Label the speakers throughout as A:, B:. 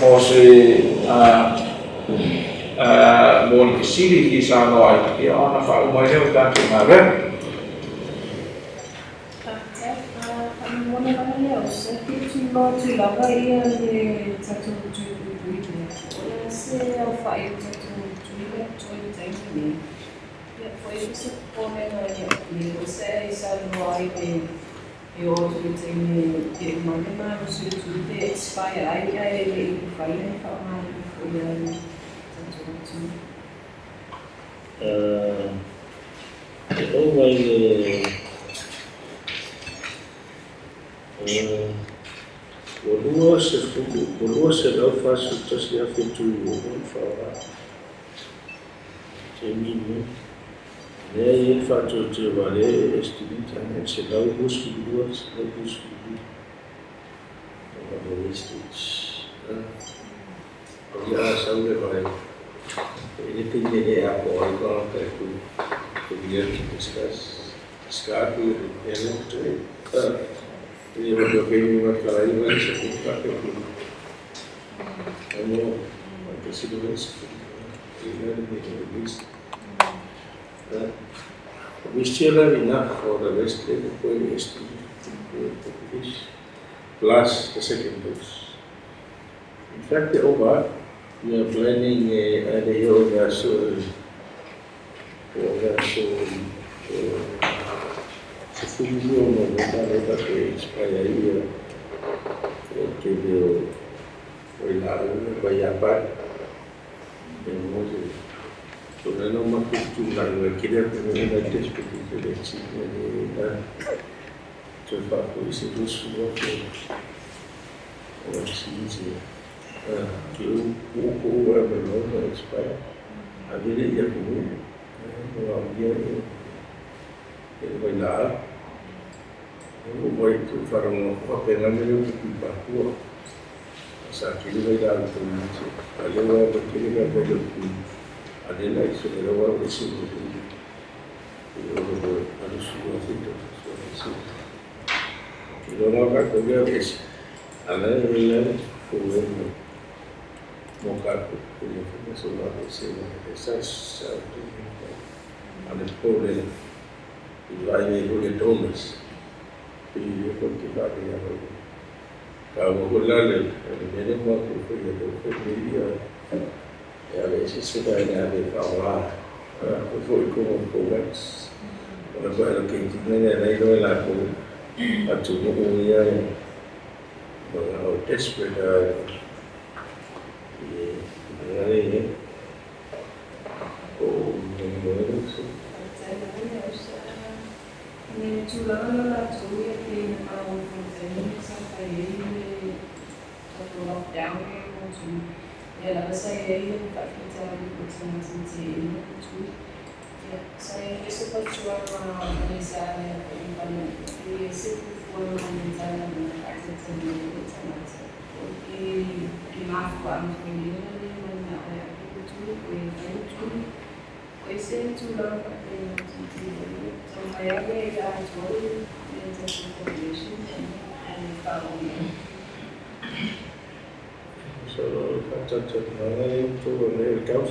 A: Mosi muun kisili sano ai ki ona fa umai ne utan ki mare.
B: Mona kaya se ti lo ti la vai e tatu tu buine. Ora se au fai tatu tu ile tu tempi. Ya foi se pone na ya ni se sa no ai e outro tem que mandar no seu tudo expire ai ele vai informar foi
C: Bolua se lau fasu tasi a fitu o whawa te minu ne e fatu te wale estimita ne se lau husu lua se lau husu lua o wale estimita o ia sau le vai e te nene a po ai kona kai ku ia ki discuss skatu e ele te e eu venho a falar e vai ser muito rápido. Eu preciso isso. We still have enough for the rest of the plus the second dose. In fact, we are planning a yoga se funziona da che spaiaria che devo poi là vai a fare e non ma tutto la chiedere per una prospettiva del ciclo cioè fatto i sedus che ora si dice che un poco è bello spaia a vedere gli alcuni e vai là non vuoi fare appena nelle più tua sa che li vai là allora perché li vai bello più adela e se lo vuoi che si vuoi adesso lo faccio sì lo non va con le adesso allora il fuoco mocato quindi sono la sera sa alle pole il vai con le donas quindi io continuavo a lavorare. Stavo con l'altro, mi molto io e adesso si va a lavorare. Poi come una cosa che ti viene lei dove la faccio un ho desperate e magari non so.
B: Ne tulanga la tuya ke na o fontaine sa paelle to lockdown ko tu ya la sa ye pa kita ko tsana tsi tu ya sa ye se pa chua ma ni sa ne ko pa ni se fu ma ni sa na ka se tsani ko tsana ko ki ma ko am ko ni na na ya ko tu ko tu ese tulanga pa ni so I have a total information and following.
C: So faccio il caos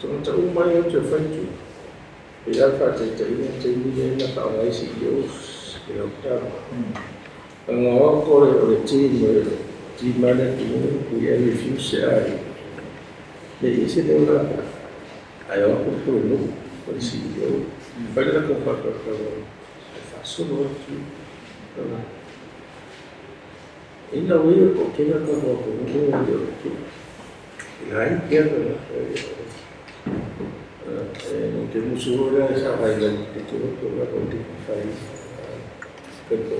C: Trong trong mấy ông chưa phân chủ thì đã phát triển trên như là tạo ra sự yếu để học tập nó có được chi mà là cũng em refuse để sẽ đâu là ai ở cũng thôi lúc còn sự yếu phải là không phải phải số đó chứ in đâu ấy có cái nó có một cũng không được gái kia rồi cái một số ra sao vài lần thì chúng là công ty phải cân đối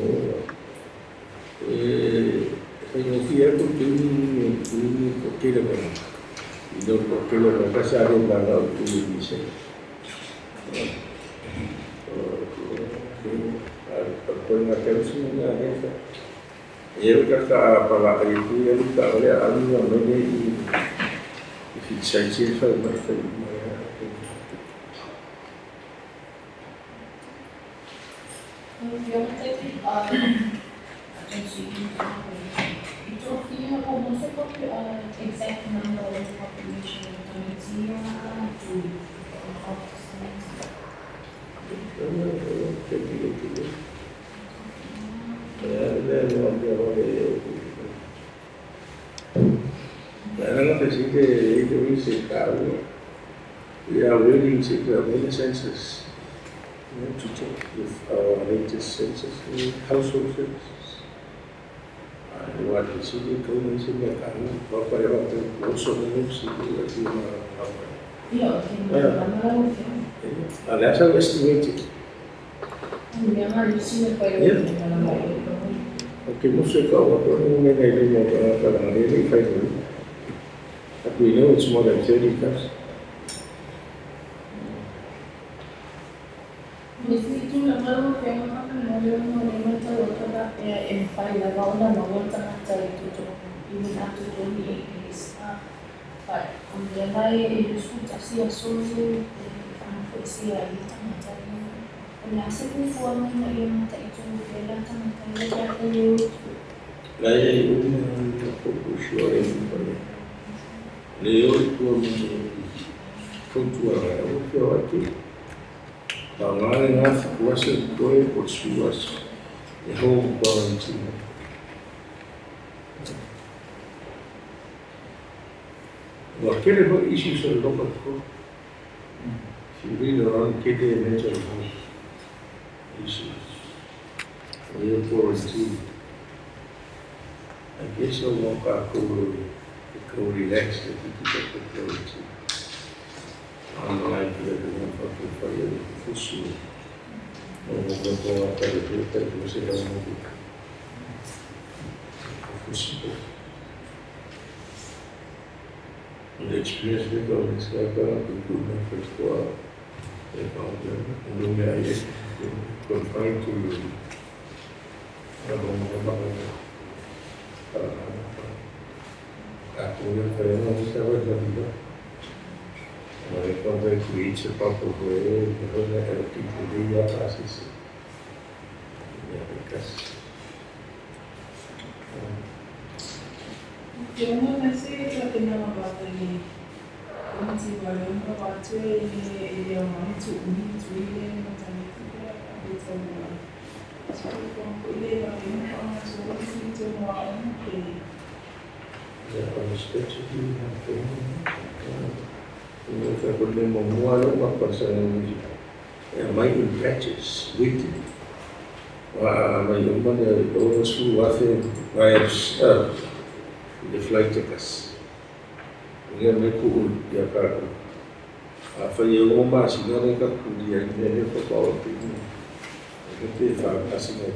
C: phải nhiều khi cũng có cái là porque lo que pasa es que van a utilizar por una persona y él que está para la agricultura él está ahora a mí no me y fixarse eso es más feliz.
B: Yung tadi agency itu artinya kalau masuk ke exact number of population kami siya to
C: we are waiting to have any census. To check with our latest census, household census. What the city government in the county, whatever also the city that you
B: iya
C: and that's how estimated.
B: yang harus sih
C: Yeah. Okay, most of our government may not really find. But we know it's more than 30 cars.
B: Mesti itu kalau yang akan mau tahu kalau ya file kalau dah mau tengah cari itu ini aku ini but dia lain itu sudah siap solusi sia itu tengah cari penasih pun form yang tak itu dia tengah cari
C: Laya itu fokus orang itu. Leo itu pontual, waktu Bangladesh nas kuasa kue porsuas, Yahoo Balantina. Waktu itu isu soal lokal kue, sendiri orang kita mental health issues, Leo quarantine. I guess I won't go relax if you get the quarantine. On the line for everyone fucking for you for sure. No more go out there to do that, you say don't move it. For sure. The experience we got is like improvement for squad. They found them, and then they confined to aku yang kaya nak cakap jadi. Mereka berkuih cepat berkuih, mereka ada tipu dia asis. Ya, bekas.
B: Jangan nasi kita kenal apa ini. Nanti baru kita baca ini yang mana tu ini macam itu ya, itu semua. Sebab kuliah bagaimana orang semua itu semua orang ini.
C: Ya, kalau spesifik apa ini saya boleh membuat apa pasal yang main patches, weekly. Wah, main mana orang semua ada vibes, the flight tickets. Ini mereka dia kan. Apa yang orang masih nak nak kuliah ini apa power ini. Itu faham asing.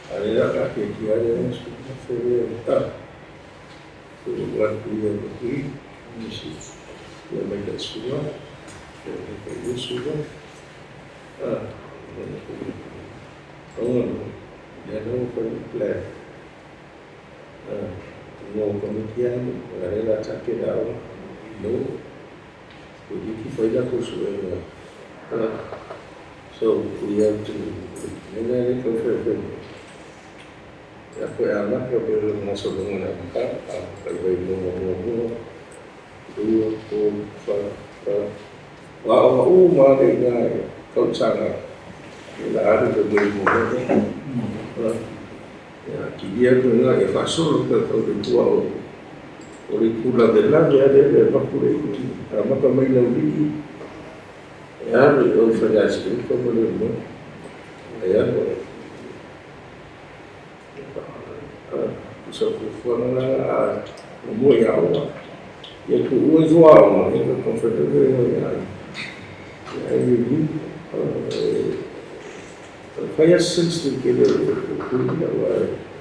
C: Ada kakek dia yang sudah ferry buat kuliah begini, mesti dia mereka semua, mereka semua, dia nak plan, mau kemudian ada cakap dah, no, jadi kita kursus so we have to, mana ni confirm. Aku anak yang bermasuk dengan apa? Kalau ngomong wow, mana kau sana, kita ada bermain. Ya, dia tu nak fasol kalau tua orang pula belah dia ada bakul itu. Apa kau main lagi? Ya, orang federasi kau boleh mau, ya. So formula muy agua y el jugo es agua y el concepto de falla sense que el jugo de agua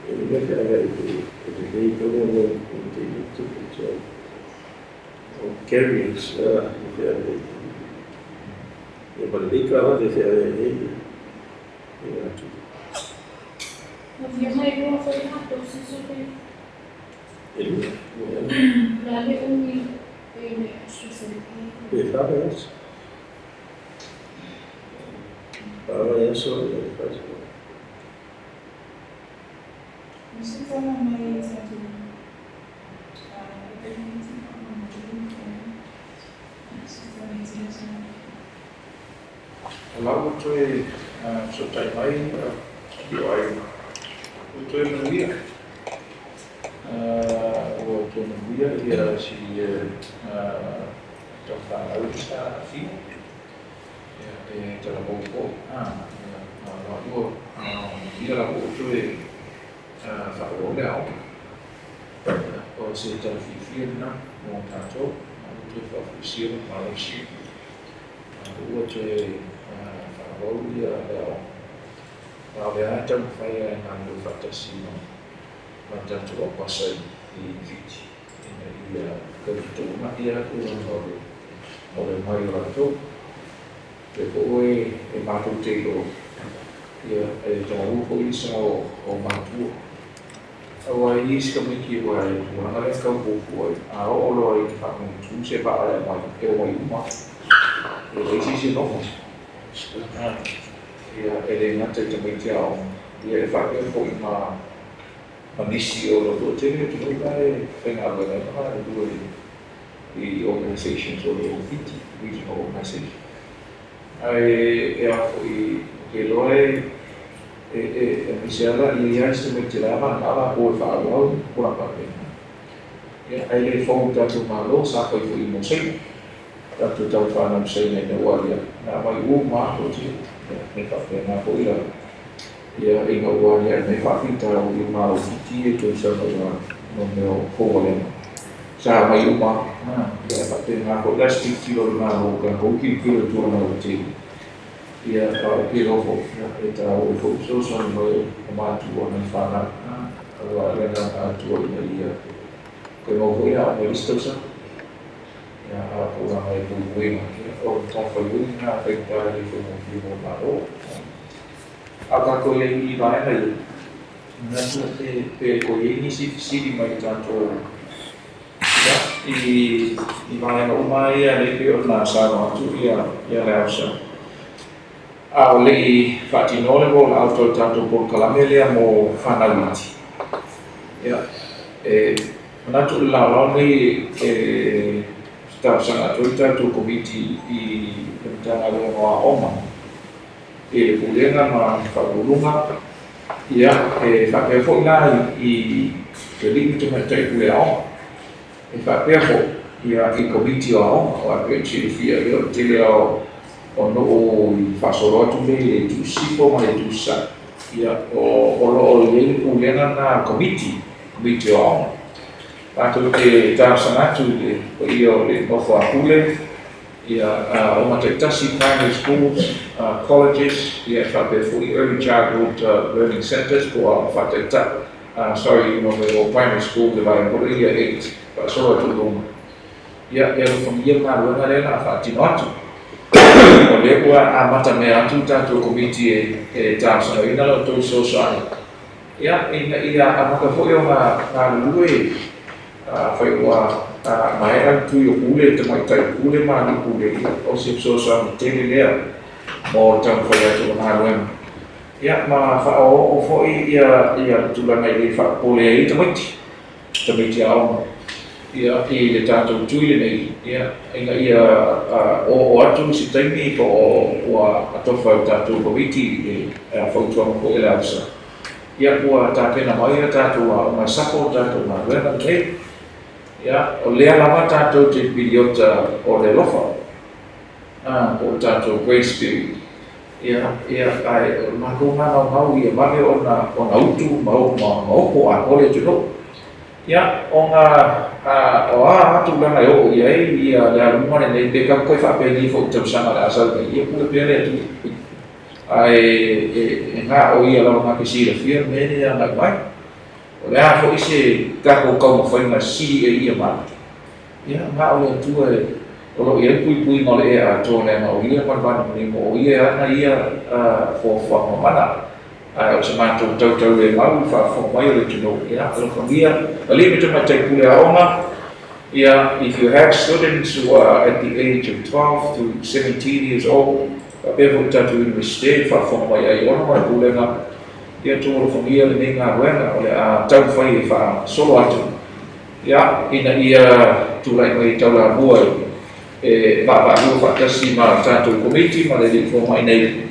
C: el que haga el que todo lo que carries y para el que va de
B: Yang lain apa yang harus sesuatu.
C: Ele
B: Lalu ini sesuatu.
C: fala isso. Baba Yesu ya kazi.
A: Lalu tu sotai mai dioi tu nuia tu nuia dia si tofa usta fi te la bobo lalu dia la bobo tu fa o leao o se te fi na mo tato tu fa fi ma lo si o tu dia dia tam fai nando fantasino ma tanto lo passa di viti dia che ma dia tu non ho mai fatto che poi è matto tego dia è già un po' di sao o matto awai is come chi vuoi una vez che un po' a olo e fa un tu se va ma che vuoi ma e si no ele ngata também tiao dia fa que foi uma missio do tene tu vai fena agora do the organizations or the regional organization foi que loe misera e já se meterava nada por falar por a parte ele foi tanto malo sa foi museu tanto tau whanau sei nei waria na mai ma o ti me whawhena po ira ia inga waria me whawhita o i ma o ti e tui sa no meo hōrena sa mai ma ia whawhena po lasti kilo na o ka hauki kilo tuana o ti ia kilo fo e ta o fo so so no ma tu o nei whanau a rena tu o ina ia ko no ho ia o listosa ya orang mai buat orang configure na afectar ele como vivo maro agora com ele vai aí nessa pe colhei se mai tanto e vai no mai ele que na sala tu ia reusa ali fatinole vol auto tanto por calamelia mo fanaliti ya nato la ni sana tuita tu komiti i tentang ada oma pulenga ma faulunga ia fa pe fo na i jadi itu macam pulau fa pe fo ia i komiti o pe ci fia io teleo ono o fa solo tu le tu sipo ma tu sa ia o le pulenga na komiti o Tanto che già sanato io le offro a Pule, ho matritasi primary schools, colleges, fate fuori early childhood learning centers, ho fatto primary school che va in Puglia 8, solo a Tulum. Ero famiglia una arena fatti noto. Volevo amata me a tutta tu comiti e già sono in allo tu sociale. Amaka fuori una lui fai wa mai an tu yo pule te mai tai pule ma ni pule o se so so te le mo tan fai tu na wen ma fa o foi tu la mai fa pule te mai au le tanto tu le nei o atu si tai mi o ato fa tanto ko viti fa tu ko le asa ko ta pena mai tanto ma sapo tanto ma wen ke o lea lava tātou te piriota o le lofa o tātou grace period ai mako mana mau ia mame o na utu maupo a kole tuno o atu lana o ia le alumane nei te kam koe whapeli fo tau sanga le asal ia pule pere atu ai nga o ia lau ngake sira fia mene ia nai mai o le a fo ise kako kau mawhainga si e ia mana ma o le tua o lo ia pui ngole e a tōne ma o ia manwana mani mo o ia ana ia fo mana o se mātou tau le mau fo mai o le tuno o lo whangia a le me tama tai pule a onga if you have students who are at the age of 12 to 17 years old Tapi aku tatu university fa mai ai ona mai pulenga ia tu fongia le nga wena ole a tau fai fa solo atu ya ina ia tu lai mai tau la bua ba lu fa kasi ma tatu committee ma le fo mai nei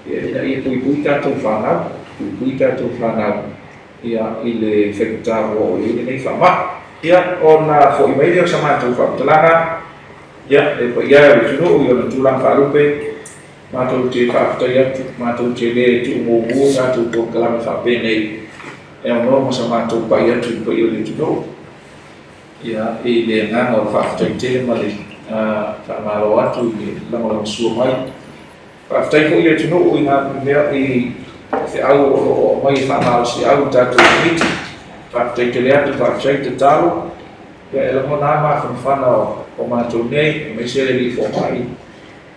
A: ina ia pui tatu fa na ia ile fekta o ile nei fa ma ia ona fo mai dia sama tu fa telanga ya ia tu no yo tulang fa lupe matou te whaafetai atu, matou te le tu ngō tātou tō kalame whapene e ono masa matou pai atu i pai o le tuno. Ia e le nganga o whaafetai te ma le whaamaro atu i langolango sua mai. Whaafetai ko i le tuno o i ngā mea i te au o mai whaamaro si au tātou miti. Whaafetai te le atu, whaafetai te talo. Ia e lango nā maa whanwhana o matou nei, me se le li fo mai.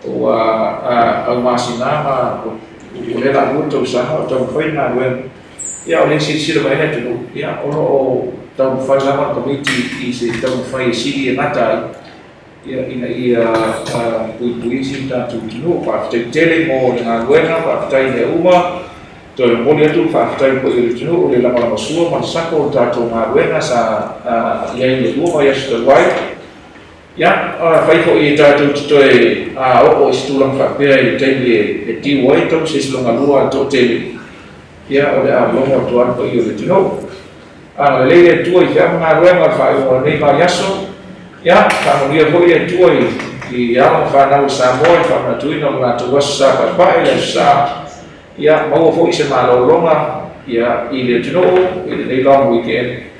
A: O au masinama o le la luto sana o tau whai nā wen ia o le sila mai ne tunu ia o tau whai lama komiti i se tau whai siri e ngata ia ina ia pui si tātou tunu whaafitai tele mo le ngā luenga whaafitai le uma to le moli atu whaafitai po i le tunu o le lama sua ma sako o tātou ngā luenga sa iai le uma ia sita wai ya fai ko i tātou tutoe o istulang whapea i teili e tiwai tau se silonga lua tō tele ia o le longa tuan ko i o le tino le leile tua i whiama ngā ruenga whai o nei mai aso ia whamonia ko i tua i ama whanau Samoa i whamanatuina o ngā tuwasu sa papai le sa ia maua fo i se malolonga ia i le tino i le nei long weekend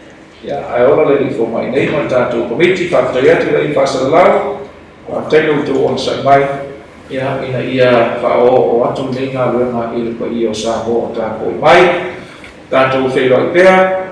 A: ya ai ora le fo mai nei ma tātou komiti whaafitai atu le i whasalalau whaafitai lau tō on sai mai ia ina ia whao o atu nei ngā luenga i le pa i o Samoa o tātou mai tātou whelo i pēr